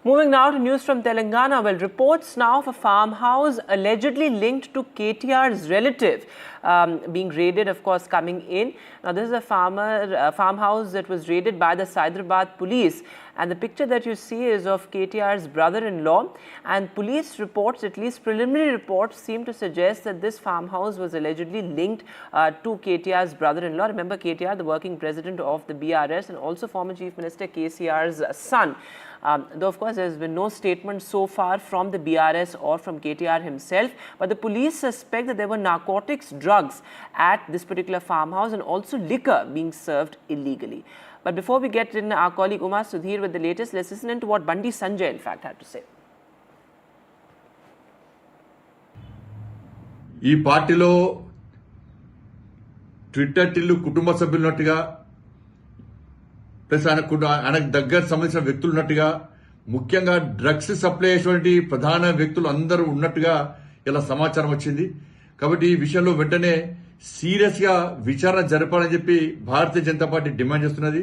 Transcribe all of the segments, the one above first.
Moving now to news from Telangana. Well, reports now of a farmhouse allegedly linked to KTR's relative being raided, of course, coming in. Now, this is a farmhouse that was raided by the Hyderabad Police. And the picture that you see is of KTR's brother-in-law. And police reports, at least preliminary reports, seem to suggest that this farmhouse was allegedly linked to KTR's brother-in-law. Remember, KTR, the working president of the BRS, and also former Chief Minister KCR's son. Though, of course, there has been no statement so far from the BRS or from KTR himself. But the police suspect that there were narcotics, drugs at this particular farmhouse and also liquor being served illegally. But before we get in our colleague Uma Sudhir with the latest, let's listen into what Bandi Sanjay, in fact, had to say. ఈ పార్టీలో Twitter Tillu కుటుంబ సభ్యులున్నట్టుగా plus ఆయనకు దగ్గర సంబంధించిన వ్యక్తులు ఉన్నట్టుగా ముఖ్యంగా drugs supply చేసేటువంటి ప్రధాన వ్యక్తులు అందరూ ఉన్నట్టుగా ఇలా సమాచారం వచ్చింది. కాబట్టి ఈ విషయంలో వెంటనే సీరియస్ గా విచారణ జరపాలని చెప్పి భారతీయ జనతా పార్టీ డిమాండ్ చేస్తున్నది.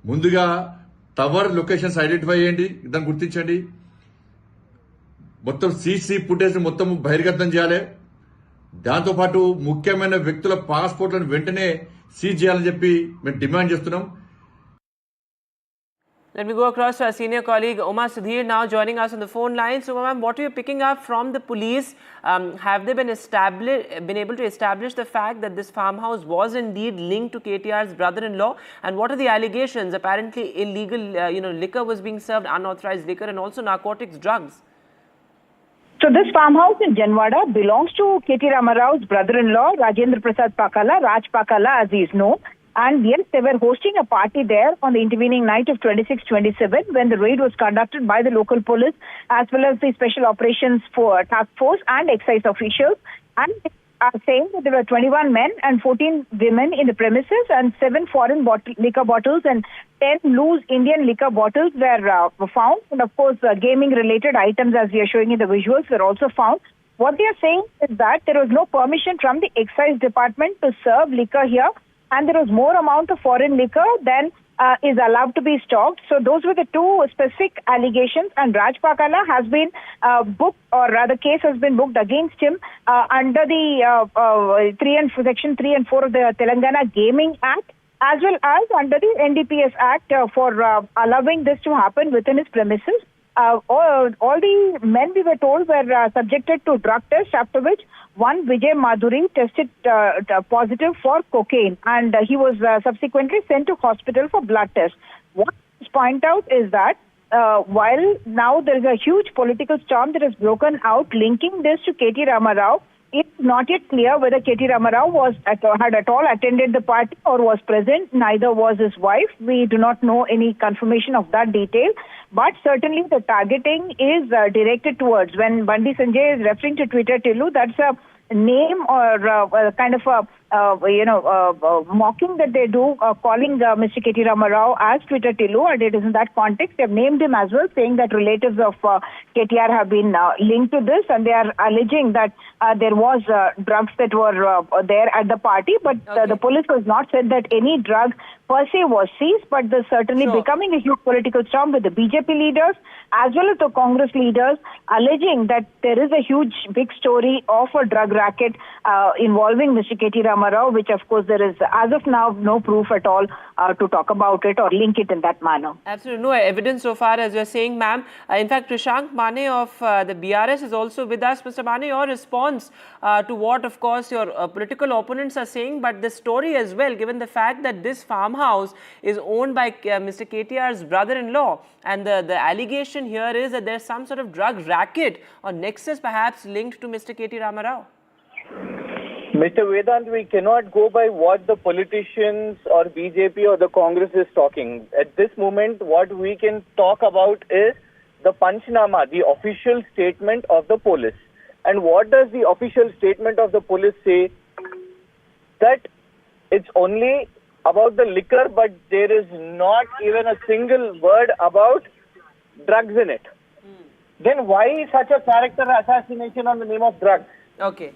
ముందుగా టవర్ లొకేషన్స్ ఐడెంటిఫై చేయండి, దాన్ని గుర్తించండి. మొత్తం సీసీ ఫుటేజ్ మొత్తం బహిర్గతం చేయాలి. దాంతోపాటు ముఖ్యమైన వ్యక్తుల పాస్పోర్ట్లను వెంటనే సీజ్ చేయాలని చెప్పి మేము డిమాండ్ చేస్తున్నాం. Let me go across to our senior colleague Uma Sudhir now joining us on the phone line. So, ma'am, what are you picking up from the police? Have they been able to establish the fact that this farmhouse was indeed linked to KTR's brother-in-law? And what are the allegations? Apparently, illegal, liquor was being served, unauthorized liquor, and also narcotics, drugs. So this farmhouse in Janwada belongs to K.T. Ramarao's brother-in-law, Rajendra Prasad Pakala, Raj Pakala as he is known. And yes, they were hosting a party there on the intervening night of 26-27 when the raid was conducted by the local police as well as the Special Operations Task Force and excise officials. And they are saying that there were 21 men and 14 women in the premises and 7 foreign liquor bottles and 10 loose Indian liquor bottles were found. And of course, gaming-related items, as we are showing in the visuals, were also found. What they are saying is that there was no permission from the excise department to serve liquor here, and there was more amount of foreign liquor than is allowed to be stocked. So those were the two specific allegations, and Raj Pakala has been booked, or rather case has been booked against him under the Section 3 and 4 of the Telangana Gaming Act, as well as under the NDPS Act for allowing this to happen within his premises. All the men, we were told, were subjected to drug tests, after which one, Vijay tested positive for cocaine, and he was subsequently sent to hospital for blood tests. What I point out is that while now there is a huge political storm that has broken out linking this to K.T. Ramarao, it's not yet clear whether K.T. Ramarao had at all attended the party or was present. Neither was his wife. We do not know any confirmation of that detail. But certainly the targeting is directed towards, when Bandi Sanjay is referring to Twitter Tillu, that's a name or kind of a mocking that they do, calling Mr. K.T. Ramarao as Twitter Tillu, and it is in that context they have named him as well, saying that relatives of KTR have been linked to this, and they are alleging that there was drugs that were there at the party, but the police has not said that any drug per se was seized, but there's certainly becoming a huge political storm with the BJP leaders as well as the Congress leaders alleging that there is a huge big story of a drug racket involving Mr. K.T. Ramarao, which of course there is as of now no proof at all to talk about it or link it in that manner. Absolutely no evidence so far, as you're saying, ma'am. In fact, Krishank Mane of the BRS is also with us. Mr. Mane, your response to what, of course, your political opponents are saying, but the story as well, given the fact that this farmhouse is owned by Mr. KTR's brother-in-law, and the allegation here is that there's some sort of drug racket or nexus perhaps linked to Mr. K.T. Ramarao. Mr. Vedant, we cannot go by what the politicians or BJP or the Congress is talking. At this moment, what we can talk about is the Panchnama, the official statement of the police. And what does the official statement of the police say? That it's only about the liquor, but there is not even a single word about drugs in it. Then why such a character assassination on the name of drugs? Okay.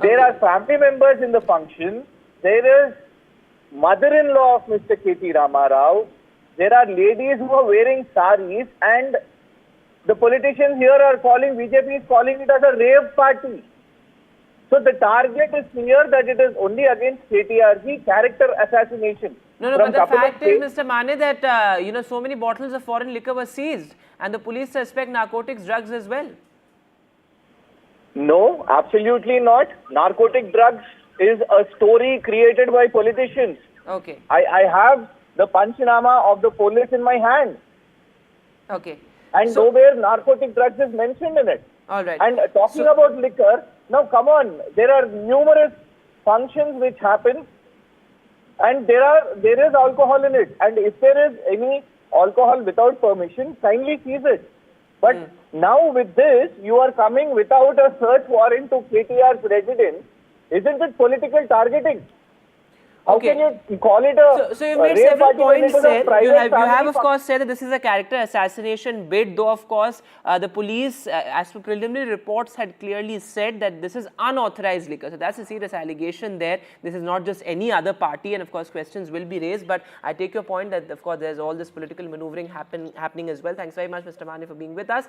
There are family members in the function. There is mother-in-law of Mr. K.T. Ramarao. there are ladies who are wearing saris, and the politicians here are calling, BJP is calling it as a rave party. So the target is clear that it is only against KTRG, character assassination. No, but the fact is, Mr. Mane, that so many bottles of foreign liquor were seized, and the police suspect narcotics, drugs as well. No, absolutely not. Narcotic drugs is a story created by politicians. Okay. I have the Panchnama of the police in my hand. Okay. And nowhere narcotic drugs is mentioned in it. All right. And talking about liquor, now come on, there are numerous functions which happen, and there is alcohol in it. And if there is any alcohol without permission, kindly seize it. But now with this, you are coming without a search warrant to KTR's residence. Isn't it political targeting? How can you call it a So you've made several points there. You have of course said that this is a character assassination bid, though of course the police, as per preliminary reports, had clearly said that this is unauthorized liquor. So that's a serious allegation there. This is not just any other party, and of course questions will be raised. But I take your point that of course there's all this political maneuvering happening as well. Thanks very much, Mr. Mane, for being with us.